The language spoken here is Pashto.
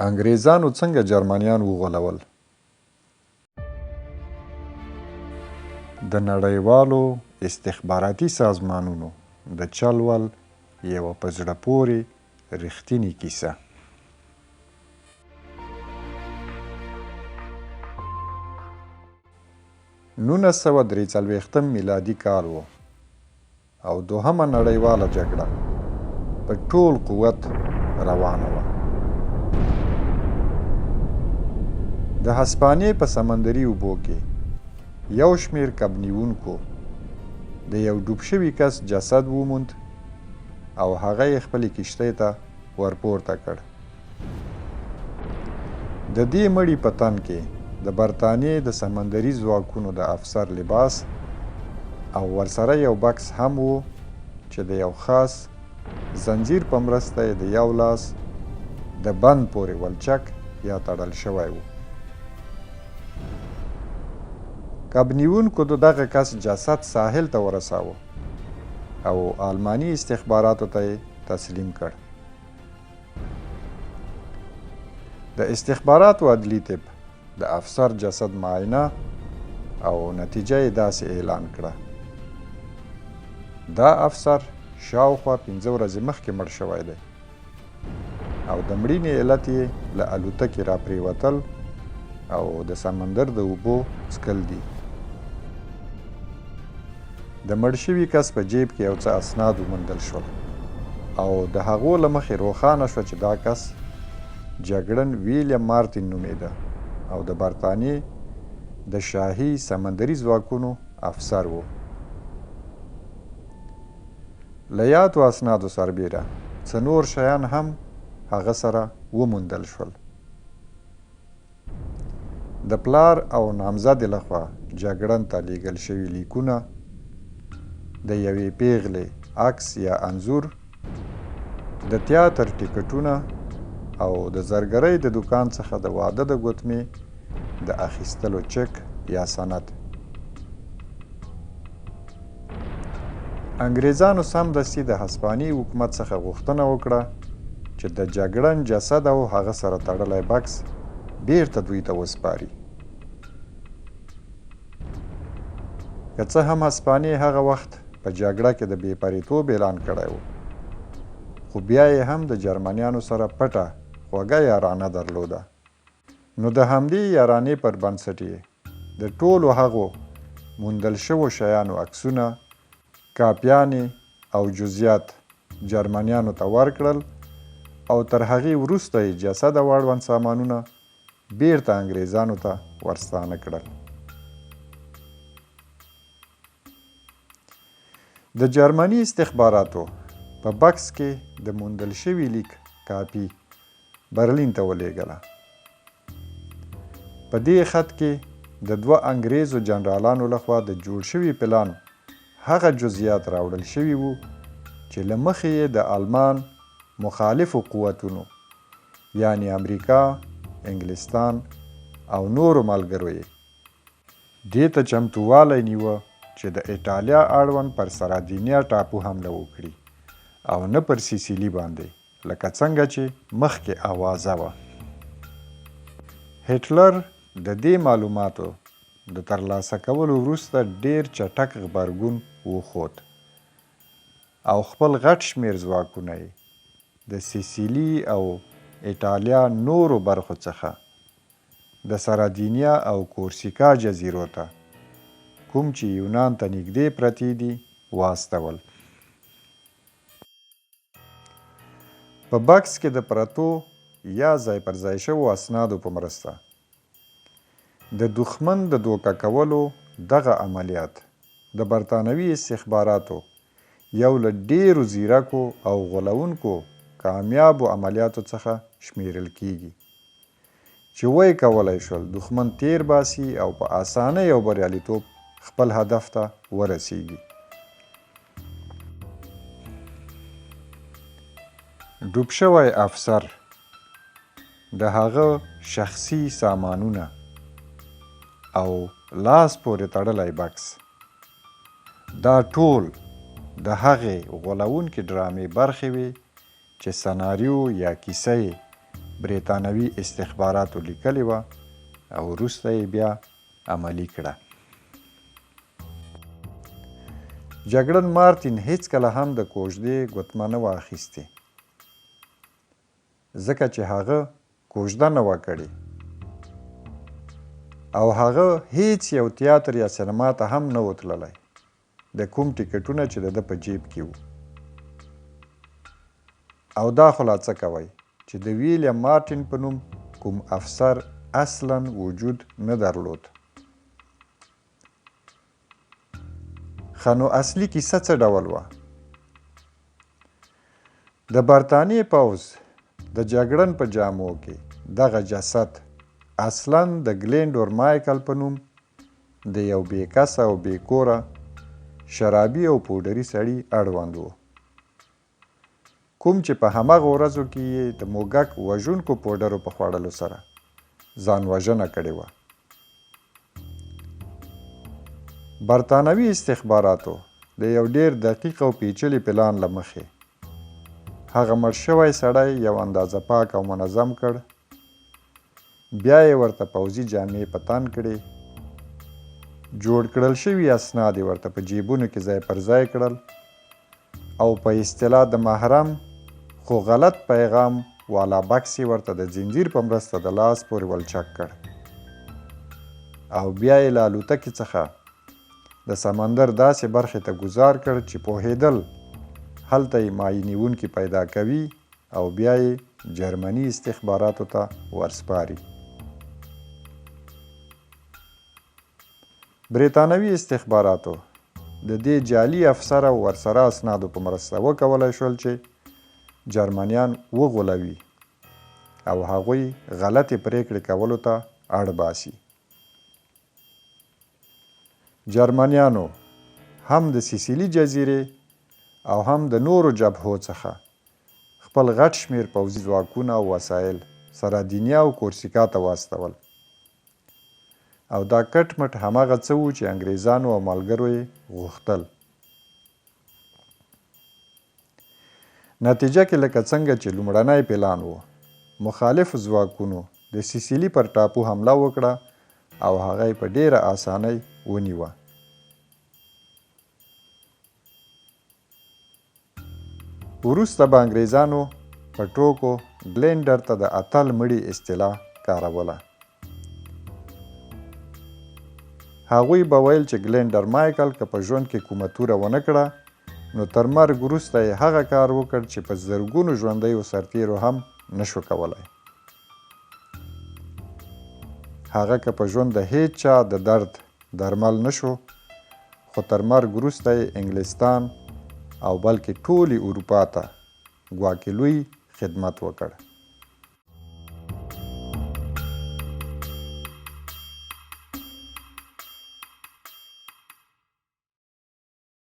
انګریزانو څنګه جرمنیان وغولول؟ د نړیوالو استخباراتي سازمانونو د چل ول یوه په زړه پورې رښتینې کیسه. 1943 میلادي کال و او دوهمه نړیواله جګړه په ټول قوت روانه وه. د هسپانیې په سمندري اوبو کې یو شمېر کب نیونکو د یو ډوب شوي کس جسد وموند او هغه یې خپلې کښتۍ ته ورپورته کړ. د دې مړي په تن کې د برطانیې د سمندري ځواکونو د افسر لباس او ورسره یو بکس هم و چې د یو خاص زنجیر په مرسته یې د یو لاس د بند پورې ولچک یا تړل شوی و. کب نیونکو د دغه کس جسد ساحل ته ورساوه او آلماني استخباراتو ته یې تسلیم کړ. د استخباراتو عدلي طب د افسر جسد معاینه او نتیجه یې داسې اعلان کړه: دا افسر شاوخوا 5 ورځې مخکې مړ شوی دی او د مړینې علت یې له الوتکې راپرېوتل او د سمندر د اوبو څکل دي. د مړ شوي کس په جیب کې یو څه اسناد وموندل شول او د هغو له مخې روښانه شوه چې دا کس جګړن ویلیم مارتین نومېده او د برطانیې د شاهي سمندري ځواکونو افسر و. له یادو اسنادو سربیره څه نور شیان هم هغه سره وموندل شول. د پلار او نامزدې لخوا جګړن ته لیږل شوي لیکونه، د یوې پیغلې عکس یا انځور، د تیاتر ټکټونه او د زرګرۍ د دکان څخه د واده د ګوتمې د اخیستلو چک یا سند. انګریزانو سمدستي د هسپانیې حکومت څخه غوښتنه وکړه چې د جګړن جسد او هغه سره تړلی بکس بیرته دوی ته وسپاري. که څه هم هسپانیې هغه وخت په جګړه کې د بې پرېتوب اعلان کړی و، خو بیا یې هم د جرمنیانو سره پټه خوږه یارانه درلوده. نو د همدې یارانې پر بنسټ یې د ټولو هغو موندل شوو شیانو عکسونه، کاپیانې او جزئیات جرمنیانو ته ورکړل او تر هغې وروسته یې جسد او اړوند سامانونه بیرته انګریزانو ته ورستانه کړل. د جرمني استخباراتو په بکس کې د موندل شوي لیک کاپي برلین ته ولېږله. په دې خط کې د 2 انګریزو جنرالانو لخوا د جوړ شوي پلان هغه جزئیات راوړل شوي وو چې له مخې یې د آلمان مخالفو قوتونو یعنی امریکا، انګلستان او نورو ملګرو یې دې ته چمتووالی نیوه چې د ایټالیا اړوند پر سرادینیا ټاپو حمله وکړي او نه پر سیسیلي باندې لکه څنګه چې مخکې اوازه وه. هټلر د دې معلوماتو د ترلاسه کولو وروسته ډیر چټک غبرګون وښود او خپل غټ شمېر ځواکونه یې د سیسیلي او ایټالیا نورو برخو څخه د سرادینیا او کورسیکا جزیرو ته، کوم چې یونان ته نږدې پرتې دي، واستول. په بکس کې د پرتو یا ځای پر ځای شوو اسنادو په مرسته د دښمن د دوکه کولو دغه عملیات د برطانوي استخباراتو یو له ډیرو ځیرکو او غولونکو کامیابو عملیاتو څخه شمیرل کیږي چې وایي کولی شول دښمن تیر باسي او په اسانۍ او بریالیتوب خپل هدف ته ورسیږي. ډوب شوی افسر، د هغه شخصي سامانونه او لاس پورې تړلی بکس، دا ټول د هغې غولونکې ډرامې برخې وې چې سناریو یا کیسه یې بریتانوي استخباراتو لیکلې وه او وروسته یې بیا عملي کړه. جګړن مارټین هیڅکله هم د کوژدې ګوتمه نه وه اخیستې، ځکه چې هغه کوژده نه وه کړې او هغه هیڅ یو تیاتر یا سینما ته هم نه و تللی، د کوم ټیکټونه چې د ده په جیب کې وو. او دا خو لا څه کوئ چې د ویلیم مارټین په نوم کوم افسر اصلا وجود نه درلود. ښه نو اصلي کیسه څه ډول وه؟ د برطانیې پوځ د جګړن په جامو کې دغه جسد اصلا د ګلینډور مایکل په نوم د یو بې کسه او بې کوره شرابي او پوډري سړي اړوند و، کوم چې په همغه ورځو کې یې د موږک وژونکو پوډرو په خوړلو سره ځان وژنه کړې وه. برطانوي استخباراتو د یو ډیر دقیق او پیچلي پلان له مخې هغه مړ شوی سړی یو اندازه پاک او منظم کړ، بیا یې ورته پوځي جامې په تن کړې، جوړ کړل شوي اسناد یې ورته په جیبونو کې ځای پر ځای کړل او په اصطلاح د محرم خو غلط پیغام والا بکس یې ورته د زنځیر په مرسته د لاس پورې ولچک کړ او بیا یې له الوتکې څخه د سمندر داسې برخې ته ګذار کړ چې پوهېدل هلته یې ماینیونکي پیدا کوي او بیا یې جرمني استخباراتو ته ورسپاري. بریتانوي استخباراتو د دې جعلي افسر او ورسره اسنادو په مرسته وکولی شول چې جرمنیان وغولوي او هغوی غلطې پریکړې کولو ته اړ باسي. جرمنیانو هم د سیسیلي جزیرې او هم د نورو جبهو څخه خپل غټ شمیر پوځي ځواکونه او وسایل سرادینیا او کورسیکا ته واستول او دا کټ مټ هماغه څه وو چې انګریزانو او ملګرو یې غوښتل. نتیجه کې لکه څنګه چې لومړنی پلان و، مخالفو ځواکونو د سیسیلي پر ټاپو حمله وکړه او هغه یې په ډیره اسانۍ ونیوه. وروسته به انګریزانو په ټوکو ګلینډر ته د اتل مړي اصطلاح کاروله. هغوی به ویل چې ګلینډر مایکل که په ژوند کې کومه توره ونه کړه نو تر مرګ وروسته یې هغه کار وکړ چې په زرګونو ژوندیو سرتیرو هم نشو کولی. هغه که په ژوند د هیڅ چا د درد درمل نشو، خو تر مرګ وروسته یې انګلستان او بلکې ټولې اروپا ته ګواکې لوی خدمت وکړ.